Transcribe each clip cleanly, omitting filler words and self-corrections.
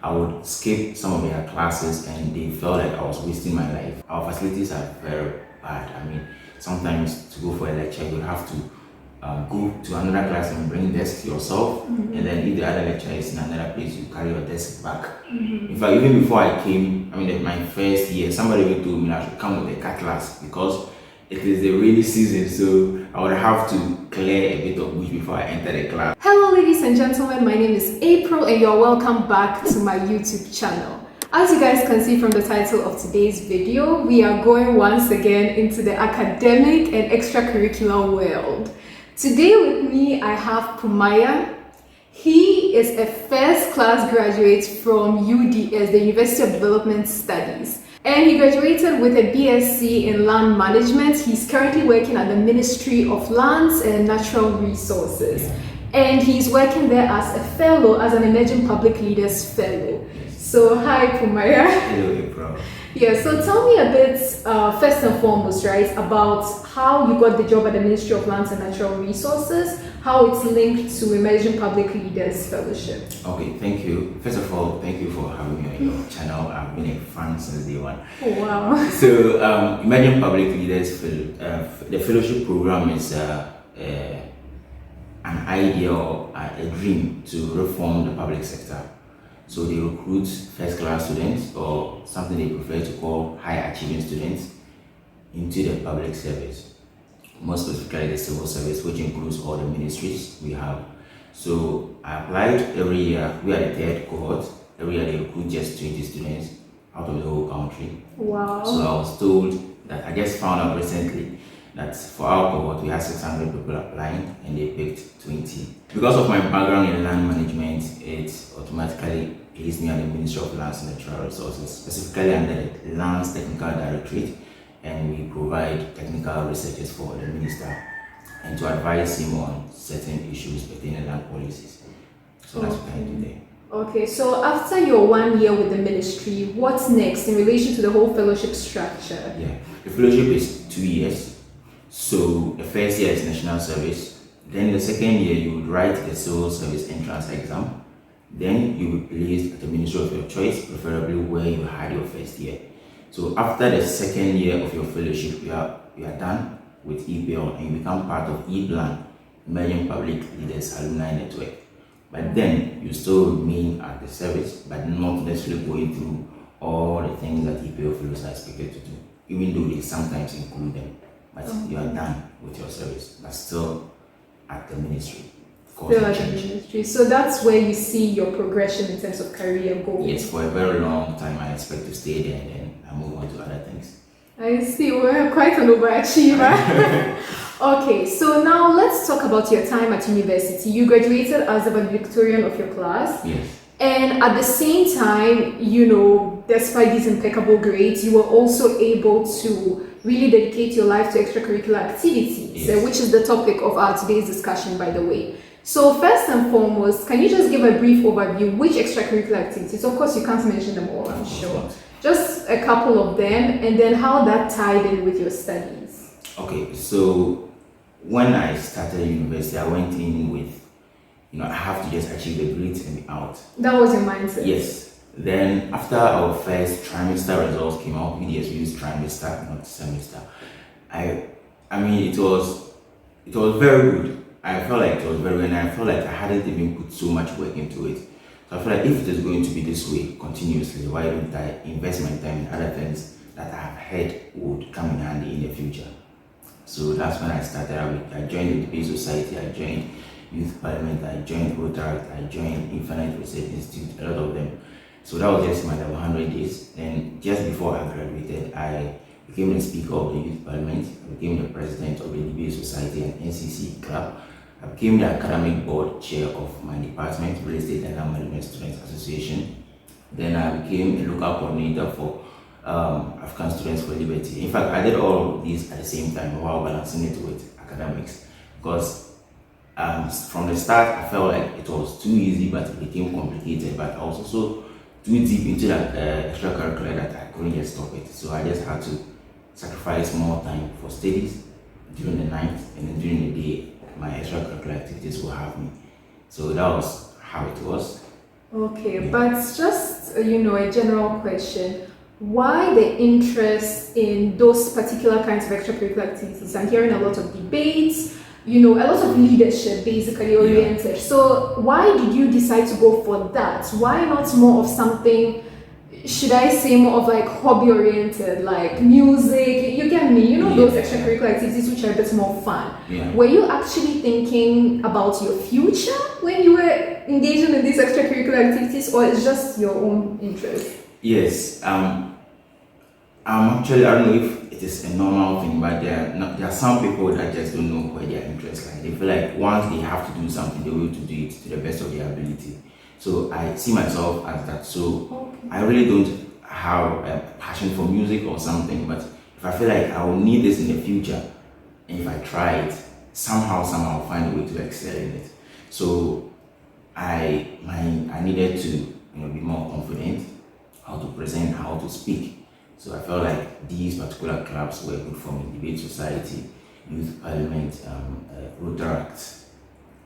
I would skip some of their classes and they felt like I was wasting my life. Our facilities are very bad. I mean, sometimes to go for a lecture, you have to go to another class and bring desk yourself, and then if the other lecturer is in another place, you carry your desk back. In fact, even before I came, I mean, my first year, somebody even told me I should come with a cutlass because it is the rainy season, so I would have to clear a bit of bush before I enter the class. Hello ladies and gentlemen, my name is April and you're welcome back to my YouTube channel. As you guys can see from the title of today's video, we are going once again into the academic and extracurricular world. Today with me I have Pumaya. He is a first class graduate from UDS, the University of Development Studies. And he graduated with a BSc in land management. He's currently working at the Ministry of Lands and Natural Resources. And he's working there as a fellow, as an emerging public leaders fellow. So hi Pumaya. Hello April. Yeah, so tell me a bit, first and foremost, right, about how you got the job at the Ministry of Lands and Natural Resources, how it's linked to Emerging Public Leaders Fellowship. Okay, thank you. First of all, thank you for having me on your channel. I've been a fan since day one. Oh, wow. So, Emerging Public Leaders, the fellowship program is an idea or a dream to reform the public sector. So they recruit first-class students, or something they prefer to call high-achieving students, into the public service, more specifically the civil service, which includes all the ministries we have. So I applied every year. We are the third cohort. Every year they recruit just 20 students out of the whole country. Wow. So I was told that I just found out recently that for our cohort we had 600 people applying and they picked 20. Because of my background in land management, it automatically placed me at the Ministry of Lands and Natural Resources, specifically under the Lands Technical Directorate, and we provide technical researches for the minister and to advise him on certain issues pertaining to land policies. So that's what I do there. Okay, so after your 1 year with the ministry, what's next in relation to the whole fellowship structure? Yeah, the fellowship is 2 years. So the first year is national service. Then the second year you would write the civil service entrance exam. Then you will be placed at the ministry of your choice, preferably where you had your first year. So after the second year of your fellowship, you are done with EPL and you become part of EPLAN, Emerging Public Leaders Alumni Network. But then you still remain at the service, but not necessarily going through all the things that EPL fellows are expected to do, even though they sometimes include them. But you are done with your service, but still at the ministry. Still at the ministry. So that's where you see your progression in terms of career goals. Yes, for a very long time I expect to stay there and then I move on to other things. I see, we're quite an overachiever. Okay, so now let's talk about your time at university. You graduated as the valedictorian of your class. Yes. And at the same time, you know, despite these impeccable grades, you were also able to really dedicate your life to extracurricular activities, yes. Which is the topic of our today's discussion, by the way. So first and foremost, can you just give a brief overview which extracurricular activities? Of course, you can't mention them all, I'm sure. Just a couple of them, and then how that tied in with your studies. Okay, so when I started university, I went in with, I have to just achieve the grades and be out. That was your mindset? Yes. Then after our first trimester results came out, UDS used trimester, not semester. I mean, it was very good. I felt like it was very good, and I felt like I hadn't even put so much work into it. So I feel like if it is going to be this way continuously, why don't I invest my time in other things that I have heard would come in handy in the future? So that's when I started. I joined the Debate Society, I joined Youth Parliament, I joined Rotaract, I joined Infinite Research Institute, a lot of them. So that was just my 100 days. And just before I graduated, I became the Speaker of the Youth Parliament, I became the President of the Debate Society and NCC Club. I became the academic board chair of my department, Real Estate and Land Management Students Association. Then I became a local coordinator for African Students for Liberty. In fact, I did all of these at the same time while balancing it with academics, because from the start I felt like it was too easy, but it became complicated. But I was also too deep into that extracurricular that I couldn't just stop it. So I just had to sacrifice more time for studies during the night, and then during the day my extracurricular activities will have me. So that was how it was. Okay, but just just a general question. Why the interest in those particular kinds of extracurricular activities? I'm hearing a lot of debates, a lot of leadership basically oriented. So why did you decide to go for that? Why not more of something, should I say, more of like hobby oriented, like music? You get me? Those extracurricular activities which are a bit more fun. Yeah. Were you actually thinking about your future when you were engaging in these extracurricular activities, or it's just your own interest? Yes. Actually, I don't know if it is a normal thing, but there are some people that just don't know where their interest lies. They feel like once they have to do something, they will to do it to the best of their ability. So I see myself as that. So I really don't have a passion for music or something, but if I feel like I will need this in the future, and if I try it, somehow I'll find a way to excel in it. So I needed to be more confident, how to present, how to speak. So I felt like these particular clubs were good for me: debate society, youth parliament, Rotaract,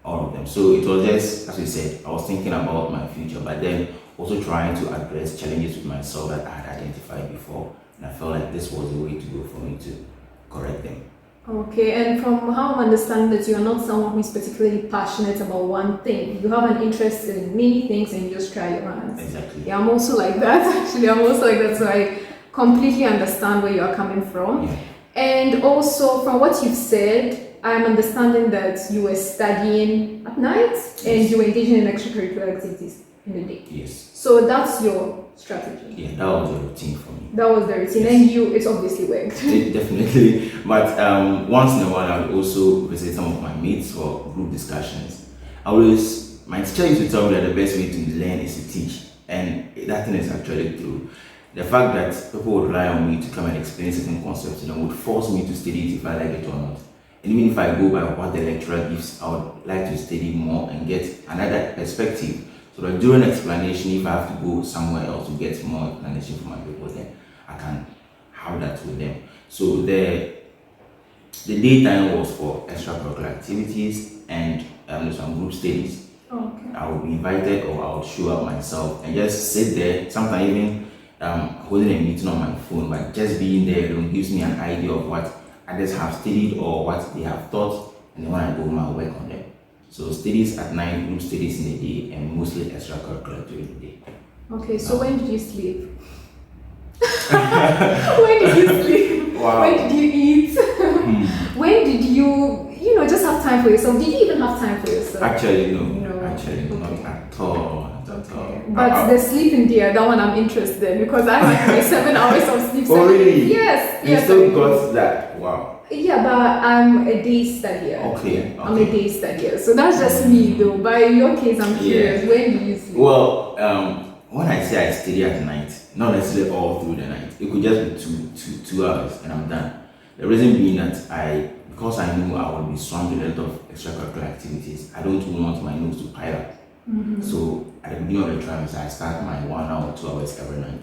all of them. So it was just, as we said, I was thinking about my future, but then also trying to address challenges with myself that I had identified before, and I felt like this was the way to go for me to correct them. Okay, and from how I'm understanding that you're not someone who is particularly passionate about one thing. You have an interest in many things and you just try your hands. Exactly. Yeah, I'm also like that, actually. I'm also like that, so I completely understand where you are coming from. Yeah. And also, from what you've said, I'm understanding that you were studying at night and you were engaging in extracurricular activities in the day. Yes. So that's your strategy. Yeah, that was the routine for me. That was the routine, Yes. and it's obviously worked. Definitely. But once in a while, I would also visit some of my mates for group discussions. My teacher used to tell me that the best way to learn is to teach, and that thing is actually true. The fact that people would rely on me to come and explain certain concepts, would force me to study it if I like it or not. And even if I go by what the lecturer gives, I would like to study more and get another perspective. So that during explanation, if I have to go somewhere else to get more explanation from my people, then I can have that with them. So the daytime was for extracurricular activities and some group studies. Okay. I would be invited, or I would show up myself and just sit there, sometimes even holding a meeting on my phone, but just being there gives me an idea of what others have studied or what they have taught, and then when I go home, I work on them. So studies at night, group studies in the day, and mostly extracurricular during the day. Okay, so when did you sleep? When did you sleep? Wow. When did you eat? When did you, just have time for yourself? Did you even have time for yourself? Actually, no. No. Actually, Okay. not at all. Not at all. But the sleeping there, that one I'm interested in, because I have my 7 hours of sleep. Oh, really? Yes. You Yes. still got that? Wow. Yeah, but I'm a day studier. Okay. I'm a day studier. So that's just me though. But in your case, I'm curious. Yeah. When do you sleep? Well, when I say I study at night, not necessarily all through the night. It could just be two hours and I'm done. The reason being that because I knew I would be swamped with a lot of extracurricular activities, I don't want my nose to pile up. So at the beginning of the trimester, I start my 1 hour, 2 hours every night.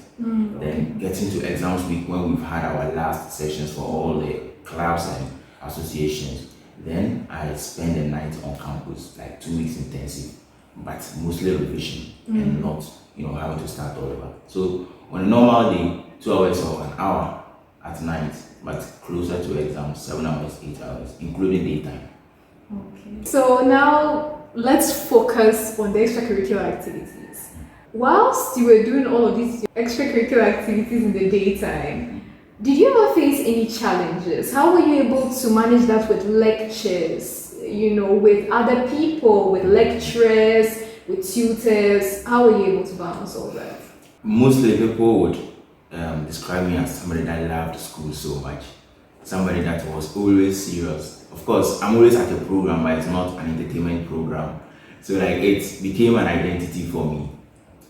Then getting to exams week when we've had our last sessions for all the clubs and associations, then I spend the night on campus, like 2 weeks intensive, but mostly revision and not having to start all over. So on a normal day, 2 hours or an hour at night, but closer to exams, 7 hours, 8 hours, including daytime. Okay. So now let's focus on the extracurricular activities. Whilst you were doing all of these extracurricular activities in the daytime, did you ever face any challenges? How were you able to manage that with lectures, with other people, with lecturers, with tutors? How were you able to balance all that? Mostly people would describe me as somebody that loved school so much, somebody that was always serious. Of course, I'm always at a program, but it's not an entertainment program. So it became an identity for me.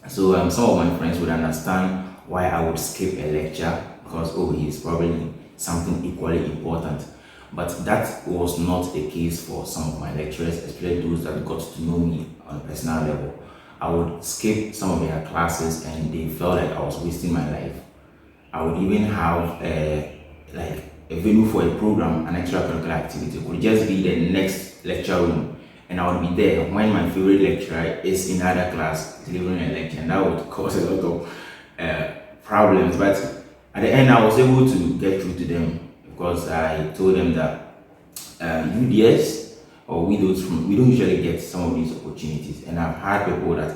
So some of my friends would understand why I would skip a lecture because, he's probably something equally important. But that was not the case for some of my lecturers, especially those that got to know me on a personal level. I would skip some of their classes and they felt like I was wasting my life. I would even have a venue for a program, an extracurricular activity. It could just be the next lecture room, and I would be there when my favorite lecturer is in other class delivering a lecture, and that would cause a lot of problems. But at the end, I was able to get through to them because I told them that UDS, or we don't usually get some of these opportunities, and I've had people that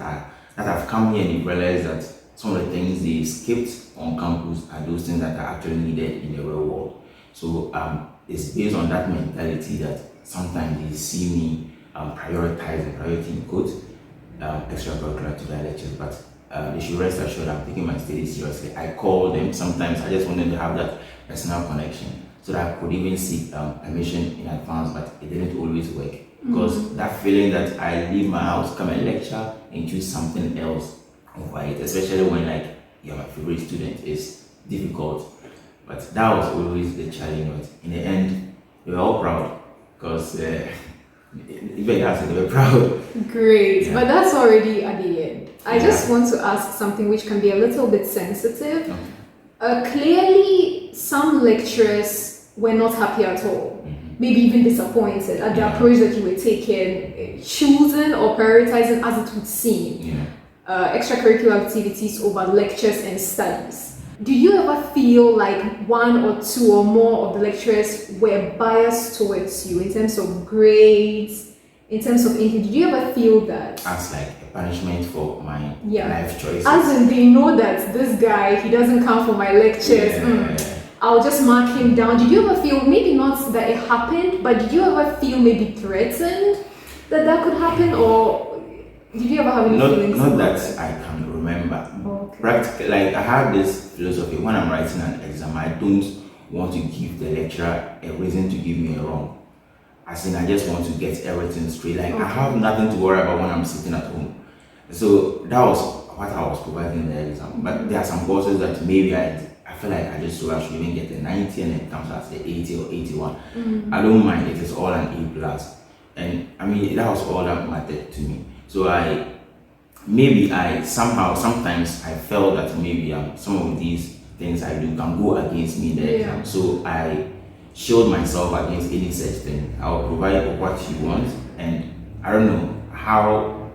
have come here and they realized that some of the things they skipped on campus are those things that are actually needed in the real world. So it's based on that mentality that sometimes they see me prioritizing, priority in quotes, extracurricular to their lectures, but they should rest assured I'm taking my studies seriously. I call them, sometimes I just want them to have that personal connection so that I could even seek permission in advance, but it didn't always work. Because that feeling that I leave my house, come and lecture, and choose something else over it, especially when like you're my favorite student, is difficult. But that was always the challenge. But in the end, they were all proud because even I said they were proud. Great, but that's already at the end. I just want to ask something which can be a little bit sensitive. Clearly, some lecturers were not happy at all. Maybe even disappointed at the approach that you were taking, choosing or prioritizing, as it would seem, extracurricular activities over lectures and studies. Do you ever feel like one or two or more of the lecturers were biased towards you in terms of grades, in terms of anything? Did you ever feel that? As like a punishment for my life choices. As in, they know that this guy, he doesn't come for my lectures. I'll just mark him down. Did you ever feel, maybe not that it happened, but did you ever feel maybe threatened that could happen, or did you ever have any feelings? Not that I can remember. Practically, like I have this philosophy: when I'm writing an exam, I don't want to give the lecturer a reason to give me a wrong. As in, I just want to get everything straight. Like I have nothing to worry about when I'm sitting at home. So that was what I was providing in the exam. But there are some courses that maybe I feel like I just so I should even get a 90 and it comes as a 80 or 81. I don't mind, it is all an A plus. And I mean, that was all that mattered to me. So sometimes I felt that maybe some of these things I do can go against me in the exam. So I showed myself against any such thing. I'll provide what you want, and I don't know how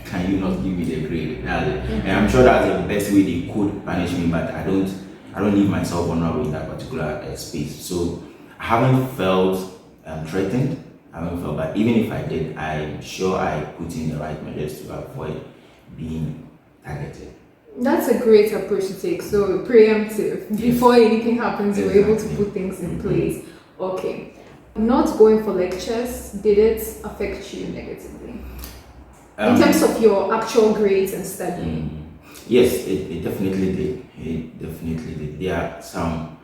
can you not give me the grade. And I'm sure that's the best way they could punish me, but I don't leave myself vulnerable in that particular space. So I haven't felt threatened. I haven't felt bad. Even if I did, I'm sure I put in the right measures to avoid being targeted. That's a great approach to take. So preemptive. Before anything happens, you're able to put things in place. Okay. Not going for lectures, did it affect you negatively? In terms of your actual grades and studying? Yes, it definitely did. It definitely did. There are some,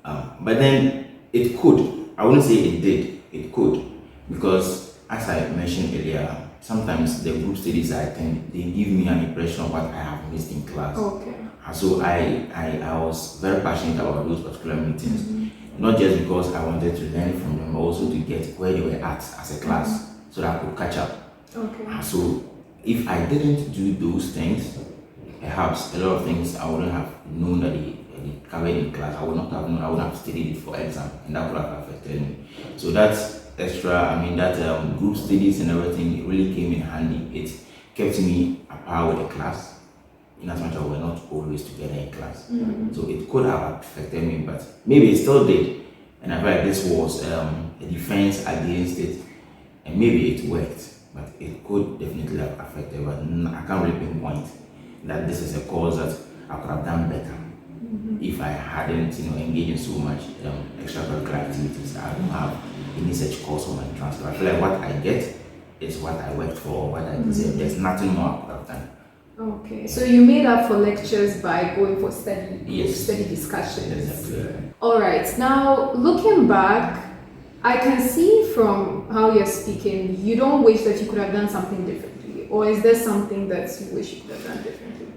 but then it could. I wouldn't say it did. It could, because as I mentioned earlier, sometimes the group studies I attend, they give me an impression of what I have missed in class. Okay. So I was very passionate about those particular meetings, not just because I wanted to learn from them, but also to get where they were at as a class, so that I could catch up. Okay. So if I didn't do those things, perhaps a lot of things I wouldn't have known that they covered in class. I would not have known. I would have studied it for exam, and that would have affected me. So that's extra. That group studies and everything, it really came in handy. It kept me apart with the class, in as much as we're not always together in class. So it could have affected me, but maybe it still did. And I feel like this was a defense against it, and maybe it worked. But it could definitely have affected, but I can't really pinpoint that this is a cause that I could have done better if I hadn't, engaged in so much extracurricular activities. I don't have any such course on my transfer. I feel like what I get is what I worked for, what I deserve. There's nothing more I could have done. Okay, so you made up for lectures by going for study discussions. Exactly. All right, now looking back, I can see from how you're speaking, you don't wish that you could have done something differently, or is there something that you wish you could have done differently?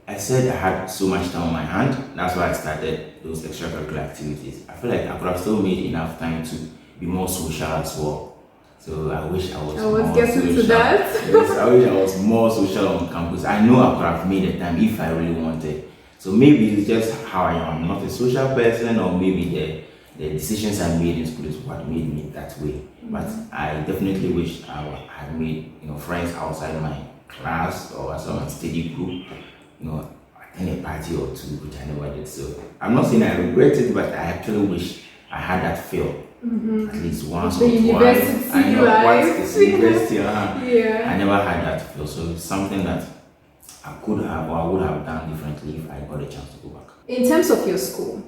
I said I had so much time on my hand. That's why I started those extracurricular activities. I feel like I could have still made enough time to be more social as well. So I wish I was more getting social. To that. Yes, I wish I was more social on campus. I know I could have made the time if I really wanted. So maybe it's just how I am. I'm not a social person, or maybe the decisions I made in school is what made me that way. But I definitely wish I had made, friends outside my class or as my study group, attend a party or two, which I never did. So I'm not saying I regret it, but I actually wish I had that feel. At least once the or university twice. I know life. once it's university. Yeah. I never had that feel. So it's something that I could have or I would have done differently if I got a chance to go back. In terms of your school,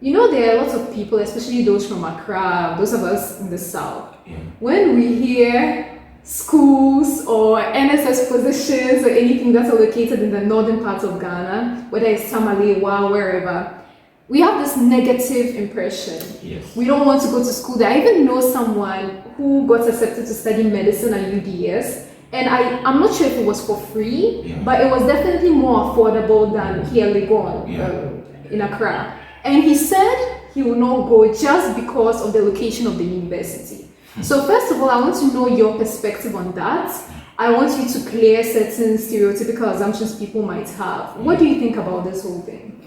there are lots of people, especially those from Accra, those of us in the South. Yeah. When we hear schools or NSS positions or anything that's located in the northern parts of Ghana, whether it's Tamale, Wa, wherever, we have this negative impression. Yes. We don't want to go to school there. I even know someone who got accepted to study medicine at UDS, and I'm not sure if it was for free, but it was definitely more affordable than here in Legon, in Accra. And he said he will not go just because of the location of the university. So first of all, I want to know your perspective on that. I want you to clear certain stereotypical assumptions people might have. What do you think about this whole thing?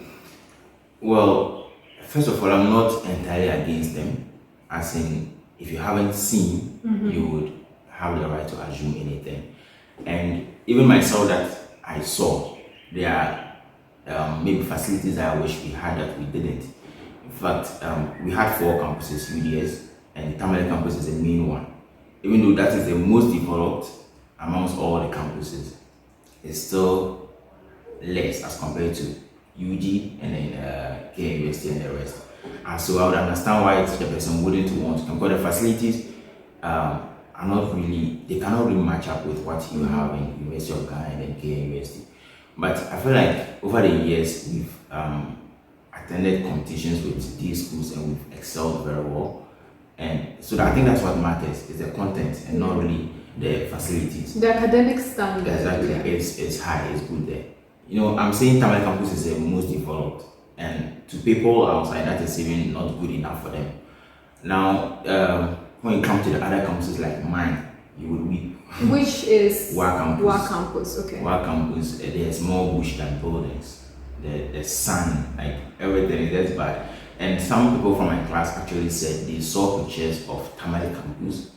Well, first of all, I'm not entirely against them. As in, if you haven't seen, you would have the right to assume anything. And even myself that I saw, there are maybe facilities that I wish we had that we didn't. In fact, we had 4 campuses, UDS, and the Tamale campus is the main one. Even though that is the most developed amongst all the campuses, it's still less as compared to UG and then K University and the rest. And so I would understand why the person wouldn't want to come, because the facilities are not really, they cannot really match up with what you have in University of Ghana and then K University. But I feel like over the years we've attended competitions with these schools and we've excelled very well. And so I think that's what matters, is the content and not really the facilities. The academic standard. Exactly, it's high, it's good there. I'm saying Tamale campus is the most developed, and to people outside that is even not good enough for them. Now, when it comes to the other campuses like mine, you would weep. Which is Wa campus. Wa campus, okay. Wa campus, there's more bush than buildings. The sun, like everything is just bad. And some people from my class actually said they saw pictures of Tamale campus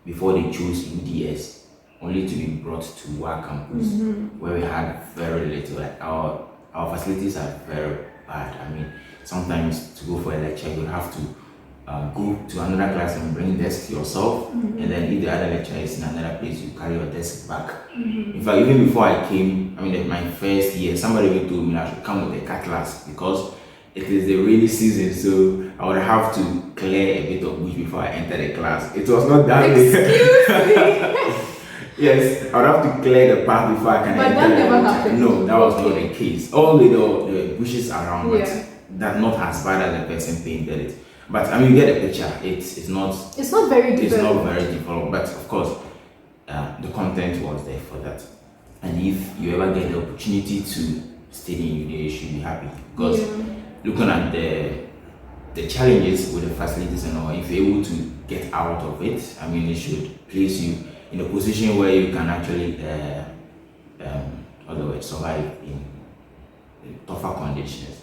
before they chose UDS, only to be brought to Wa campus, where we had very little. Like our facilities are very bad. I mean, sometimes to go for a lecture, you would have to go to another class and bring desk yourself, and then if the other lecturer is in another place, you carry your desk back. In fact, even before I came, my first year, somebody even told me I should come with a cutlass because it is the rainy season, so I would have to clear a bit of bush before I enter the class. It was not that way. Excuse me. Yes, I would have to clear the path before I can enter. But that never happened. No, that was not the case. Only the bushes around, but that not as bad as the person painted it. But you get the picture. It's not very developed. It's not very developed, but of course, the content was there for that. And if you ever get the opportunity to study in UDA, you should be happy because looking at the challenges with the facilities and all, if you're able to get out of it, it should place you in a position where you can actually survive in tougher conditions.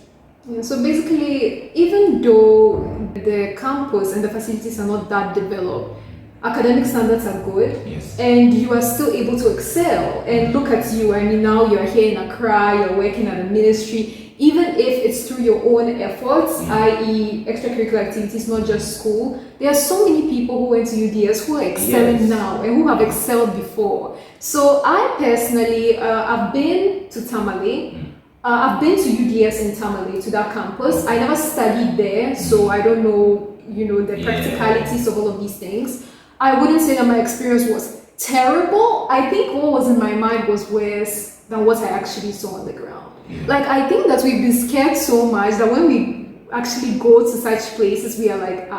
Yeah, so basically, even though the campus and the facilities are not that developed, academic standards are good, and you are still able to excel. And look at you, now you're here in Accra, you're working at a ministry, even if it's through your own efforts, i.e. extracurricular activities, not just school. There are so many people who went to UDS who are excelling now and who have excelled before. So I personally, I've been to Tamale. I've been to UDS in Tamale, to that campus. I never studied there, so I don't know, the practicalities of all of these things. I wouldn't say that my experience was terrible. I think what was in my mind was worse than what I actually saw on the ground. Like, I think that we've been scared so much that when we actually go to such places, we are like,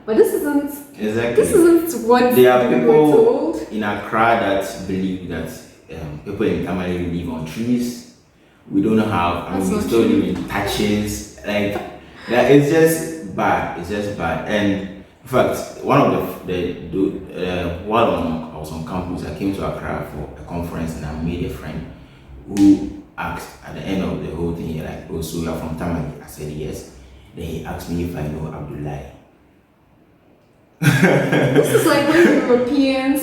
but this isn't what there are we were people told. in Accra that believe that people in Tamale live on trees. We don't have, we still live in thatches. Like, that it's just bad. It's just bad. And in fact, one of while I was on campus, I came to Accra for a conference and I made a friend who asked at the end of the whole thing, like, oh, so you're from Tamale? I said yes. Then he asked me if I know Abdullahi. This is like when Europeans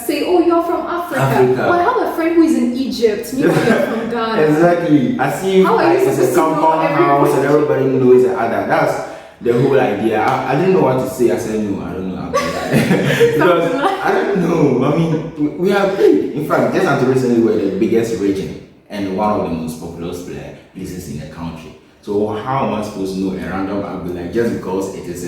say, "Oh, you're from Africa." Well, I have a friend who is in Egypt. Me, you're from Ghana. Exactly. As if How are you it's a supposed to know compound house and everybody knows the other. That's the whole idea. I didn't know what to say. I said, no, I don't know Abdullahi. Because I don't know. I mean, we are big. In fact, just until recently, we're the biggest region and one of the most populous places in the country. So how am I supposed to know a random Abdullahi just because it is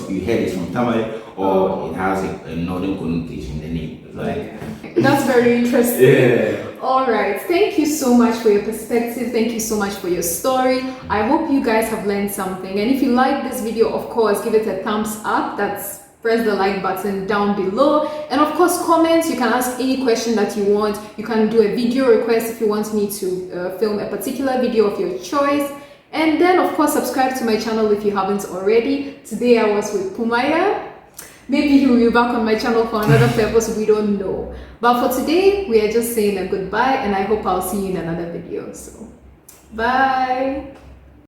you heard it's from Tamale or it has a northern connotation in the name? It's like, that's very interesting. Yeah. All right, thank you so much for your perspective. Thank you so much for your story. I hope you guys have learned something, and if you like this video, of course, give it a thumbs up. Press the like button down below, and of course, comment. You can ask any question that you want. You can do a video request if you want me to film a particular video of your choice. And then, of course, subscribe to my channel if you haven't already. Today I was with Pumaya. Maybe he will be back on my channel for another purpose, we don't know. But for today, we are just saying a goodbye, and I hope I'll see you in another video. So, bye!